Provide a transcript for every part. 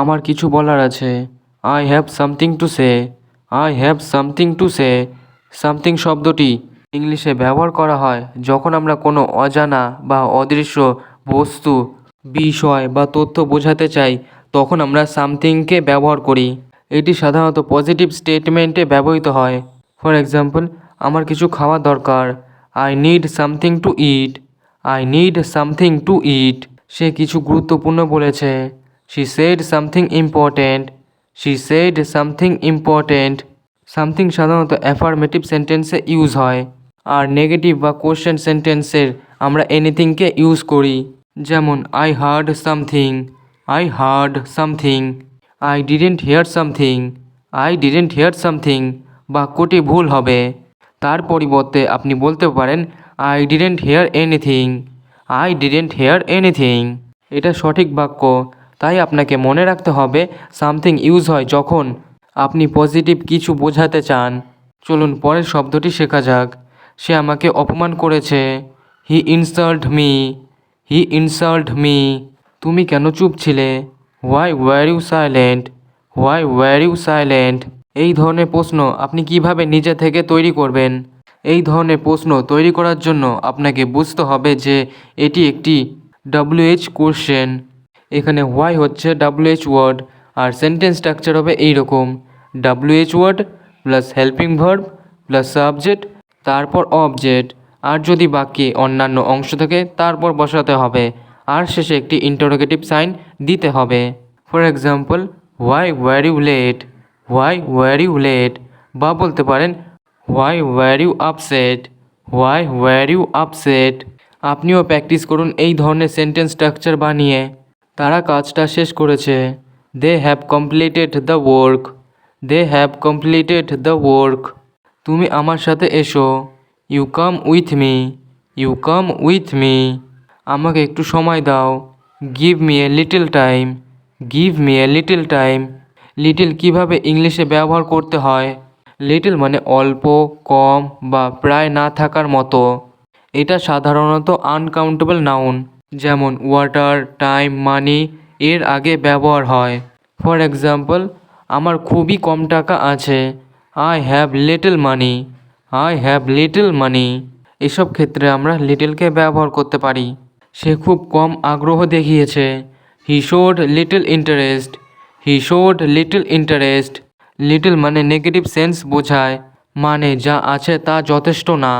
আমার কিছু বলার আছে। I have something to say. I have something to say. Something শব্দটি ইংলিশে ব্যবহার করা হয় যখন আমরা কোনো অজানা বা অদৃশ্য বস্তু, বিষয় বা তথ্য বোঝাতে চাই, তখন আমরা সামথিংকে ব্যবহার করি। এটি সাধারণত পজিটিভ স্টেটমেন্টে ব্যবহৃত হয়। ফর এক্সাম্পল, আমার কিছু খাওয়া দরকার। I need something to eat. I need something to eat. সে কিছু গুরুত্বপূর্ণ বলেছে। She said something important. She said something important. Something সাধারণত অ্যাফার্মেটিভ সেন্টেন্সে ইউজ হয়, আর নেগেটিভ বা কোশ্চেন সেন্টেন্সের আমরা এনিথিংকে ইউজ করি। যেমন I hard something. I hard something. I didn't hear something. I didn't hear something. বাক্যটি ভুল হবে। তার পরিবর্তে আপনি বলতে পারেন I didn't here anything. I didn't here anything. এটা সঠিক বাক্য। তাই আপনাকে মনে রাখতে হবে সামথিং ইউজ হয় যখন আপনি পজিটিভ কিছু বোঝাতে চান। চলুন পরের শব্দটি শেখা যাক। সে আমাকে অপমান করেছে। He insult me. He insult me. তুমি কেন চুপ ছিলে? Why were you silent? Why were you silent? এই ধরনের প্রশ্ন আপনি কিভাবে নিজে থেকে তৈরি করবেন? এই ধরনের প্রশ্ন তৈরি করার জন্য আপনাকে বুঝতে হবে যে এটি একটি WH কোশ্চেন। এখানে হোয়াই হচ্ছে WH ওয়ার্ড, আর সেন্টেন্স স্ট্রাকচার হবে এই রকম: WH word plus helping verb plus subject, তারপর অবজেক্ট, আর যদি বাক্যে অন্যান্য অংশ থাকে তারপর বসাতে হবে, আর শেষে একটি ইন্টারোগেটিভ সাইন দিতে হবে। For example, why were you late? Why were you late? বা বলতে পারেন why were you upset? Why were you upset? আপনিও প্র্যাকটিস করুন এই ধরনের সেন্টেন্স স্ট্রাকচার বানিয়ে। তারা কাজটা শেষ করেছে। They have completed the work. They have completed the work. তুমি আমার সাথে এসো। You come with me. You come with me. আমাকে একটু সময় দাও। Give me a little time. Give me a little time. Little কিভাবে ইংলিশে ব্যবহার করতে হয়? লিটল মানে অল্প, কম বা প্রায় না থাকার মতো। এটা সাধারণত আনকাউন্টেবল নাউন, যেমন ওয়াটার, টাইম, মানি এর আগে ব্যবহার হয়। ফর এক্সাম্পল, আমার খুবই কম টাকা আছে। I have little money. I have little money. এসব ক্ষেত্রে আমরা লিটলকে ব্যবহার করতে পারি। সে খুব কম আগ্রহ দেখিয়েছে। হি শোড লিটল ইন্টারেস্ট। হি শোড লিটল ইন্টারেস্ট। লিটল মানে নেগেটিভ সেন্স বোঝায়, মানে যা আছে তা যথেষ্ট না।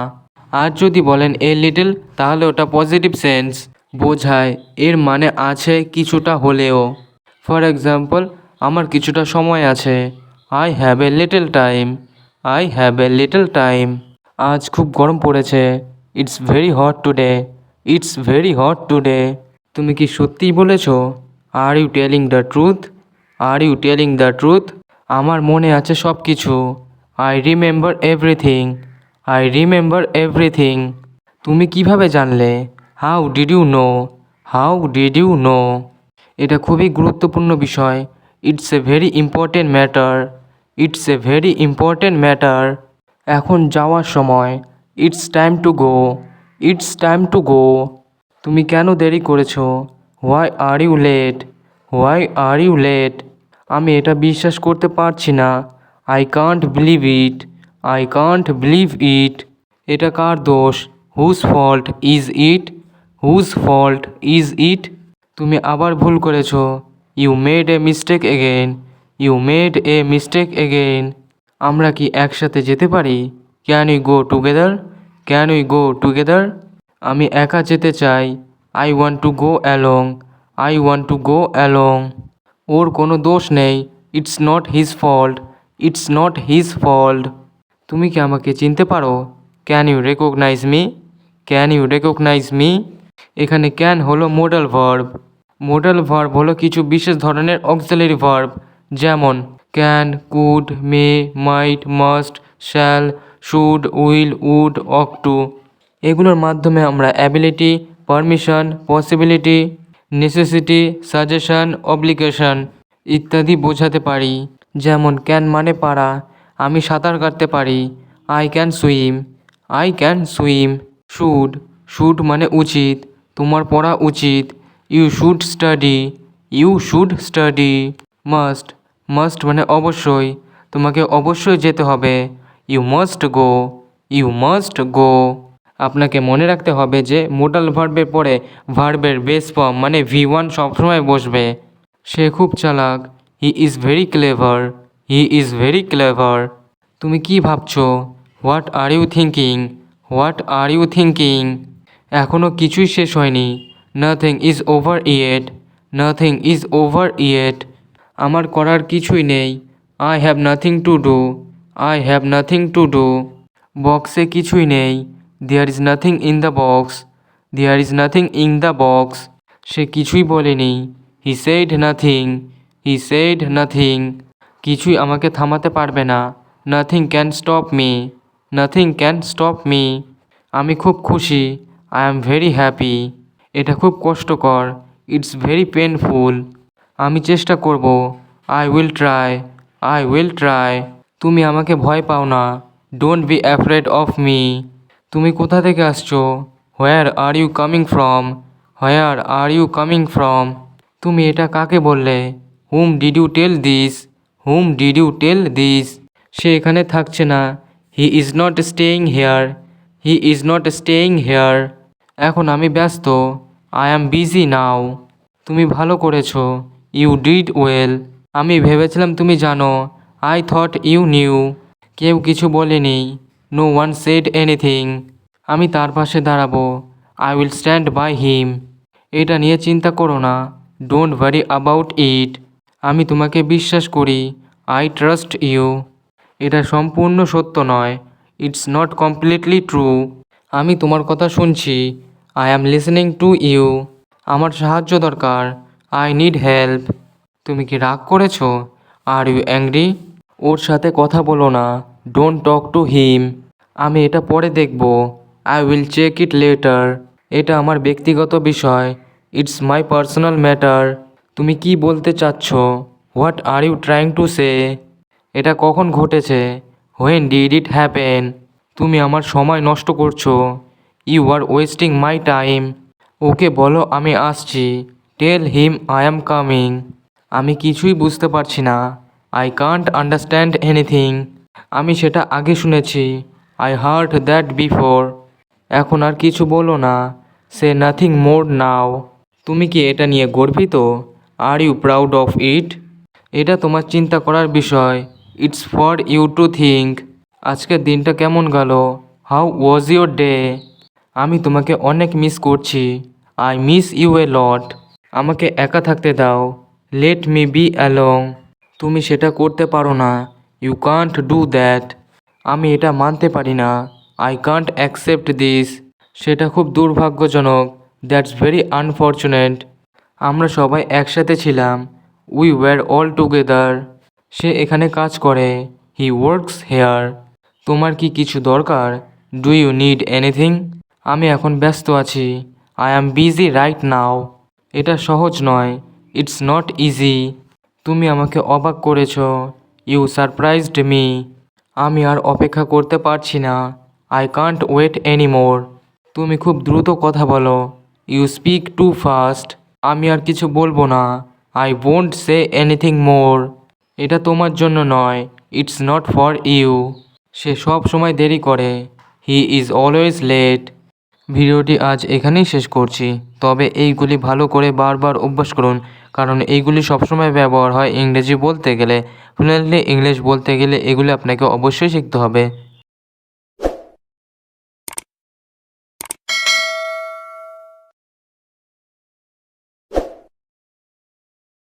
আর যদি বলেন এ লিটল, তাহলে ওটা পজিটিভ সেন্স বোঝায়, এর মানে আছে কিছুটা হলেও। ফর এক্সাম্পল, আমার কিছুটা সময় আছে। I have a little time. I have a little time. আজ খুব গরম পড়েছে। It's very hot today. It's very hot today. তুমি কি সত্যিই বলেছ? Are you telling the truth? Are you telling the truth? আমার মনে আছে সব কিছু। I remember everything. I remember everything. তুমি কিভাবে জানলে? How did you know? How did you know? এটা খুবই গুরুত্বপূর্ণ বিষয়। It's a very important matter. It's a very important matter. এখন যাওয়ার সময়। It's time to go. It's time to go. তুমি কেন দেরি করেছো? Why are you late? Why are you late? আমি এটা বিশ্বাস করতে পারছি না। I can't believe it. I can't believe it. এটা কার দোষ? Whose fault is it? Whose fault is it? তুমি আবার ভুল করেছো। You made a mistake again. You made a mistake again. আমরা কি একসাথে যেতে পারি? Can we go together? Can we go together? আমি একা যেতে চাই। I want to go along. I want to go along. ওর কোনো দোষ নেই। It's not his fault. It's not his fault. তুমি কি আমাকে চিনতে পারো? Can you recognise me? Can you recognise me? এখানে ক্যান হলো মোডাল ভার্ব। মোডাল ভার্ব হলো কিছু বিশেষ ধরনের অক্সিলারি ভার্ব, যেমন can, could, may, might, must, shall, should, will, would, অক টু। এগুলোর মাধ্যমে আমরা ability, permission, possibility, necessity, suggestion, obligation ইত্যাদি বোঝাতে পারি। যেমন ক্যান মানে পারা। আমি সাঁতার কাটতে পারি। I can swim. I can swim. Should. Should মানে উচিত। তোমার পড়া উচিত। You should study. You should study. Must, must মানে অবশ্যই, তোমাকে অবশ্যই যেতে হবে। You must go, you must go. আপনাকে মনে রাখতে হবে যে মোডাল ভার্বের পরে ভার্বের বেস ফর্ম মানে V1 সবসময় বসবে। সে খুব চালাক, he is very clever, he is very clever. তুমি কি ভাবছো? What are you thinking, what are you thinking. এখনও কিছুই শেষ হয়নি। Nothing is over yet, nothing is over yet. আমার করার কিছুই নেই। I have nothing to do, I have nothing to do. বক্সে কিছুই নেই। There is nothing in the box, there is nothing in the box. সে কিছুই বলেনি। He said nothing, he said nothing. কিছুই আমাকে থামাতে পারবে না। Nothing can stop me, nothing can stop me. আমি খুব খুশি। I am very happy. এটা খুব কষ্টকর। It's very painful. আমি চেষ্টা করব। I will try, I will try. তুমি আমাকে ভয় পাও না। Don't be afraid of me. তুমি কোথা থেকে আসছো? Where are you coming from, where are you coming from. তুমি এটা কাকে বললে? Whom did you tell this, whom did you tell this. সে এখানে থাকছে না। He is not staying here, he is not staying here. এখন আমি ব্যস্ত। I am busy now. তুমি ভালো করেছো। You did well. আমি ভেবেছিলাম তুমি জানো। I thought you knew. কেউ কিছু বলেনি। No one said anything. আমি তার পাশে দাঁড়াবো। I will stand by him. এটা নিয়ে চিন্তা করো না। Don't worry about it. আমি তোমাকে বিশ্বাস করি। I trust you. এটা সম্পূর্ণ সত্য নয়। It's not completely true. আমি তোমার কথা শুনছি। I am listening to you. আমার সাহায্য দরকার। I need help. তুমি কি রাগ করেছো? Are you angry? ওর সাথে কথা বলো না। Don't talk to him. আমি এটা পরে দেখব। I will check it later. এটা আমার ব্যক্তিগত বিষয়। It's my personal matter. তুমি কি বলতে চাচ্ছ? What are you trying to say? এটা কখন ঘটেছে? When did it happen? তুমি আমার সময় নষ্ট করছো। You are wasting my time. ওকে বলো আমি আসছি। Tell him I am coming. আমি কিছুই বুঝতে পারছি না। I can't understand anything. আমি সেটা আগে শুনেছি। I heard that before. এখন আর কিছু বলো না। Say nothing more now. তুমি কি এটা নিয়ে গর্বিত? Are you proud of it? এটা তোমার চিন্তা করার বিষয়। It's for you to think. আজকের দিনটা কেমন গেল? How was your day? আমি তোমাকে অনেক মিস করছি। I miss you a lot. আমাকে একা থাকতে দাও। Let me be alone. তুমি সেটা করতে পারো না। You can't do that. আমি এটা মানতে পারি না। I can't accept this. সেটা খুব দুর্ভাগ্যজনক। That's very unfortunate. আমরা সবাই একসাথে ছিলাম। We were all together. সে এখানে কাজ করে। He works here. তোমার কি কিছু দরকার? Do you need anything? আমি এখন ব্যস্ত আছি। I am busy right now. এটা সহজ নয়। It's not easy. তুমি আমাকে অবাক করেছ। You surprised me. আমি আর অপেক্ষা করতে পারছি না। I can't wait anymore. তুমি খুব দ্রুত কথা বলো। You speak too fast. আমি আর কিছু বলবো না। I won't say anything more. এটা তোমার জন্য নয়। It's not for you. সে সব সময় দেরি করে। He is always late. ভিডিওটি আজ এখানেই শেষ করছি। তবে এইগুলি ভালো করে বারবার অভ্যাস করুন, কারণ এইগুলি সবসময় ব্যবহার হয় ইংরেজি বলতে গেলে। ফ্লুয়েন্টলি ইংলিশ বলতে গেলে এগুলি আপনাকে অবশ্যই শিখতে হবে।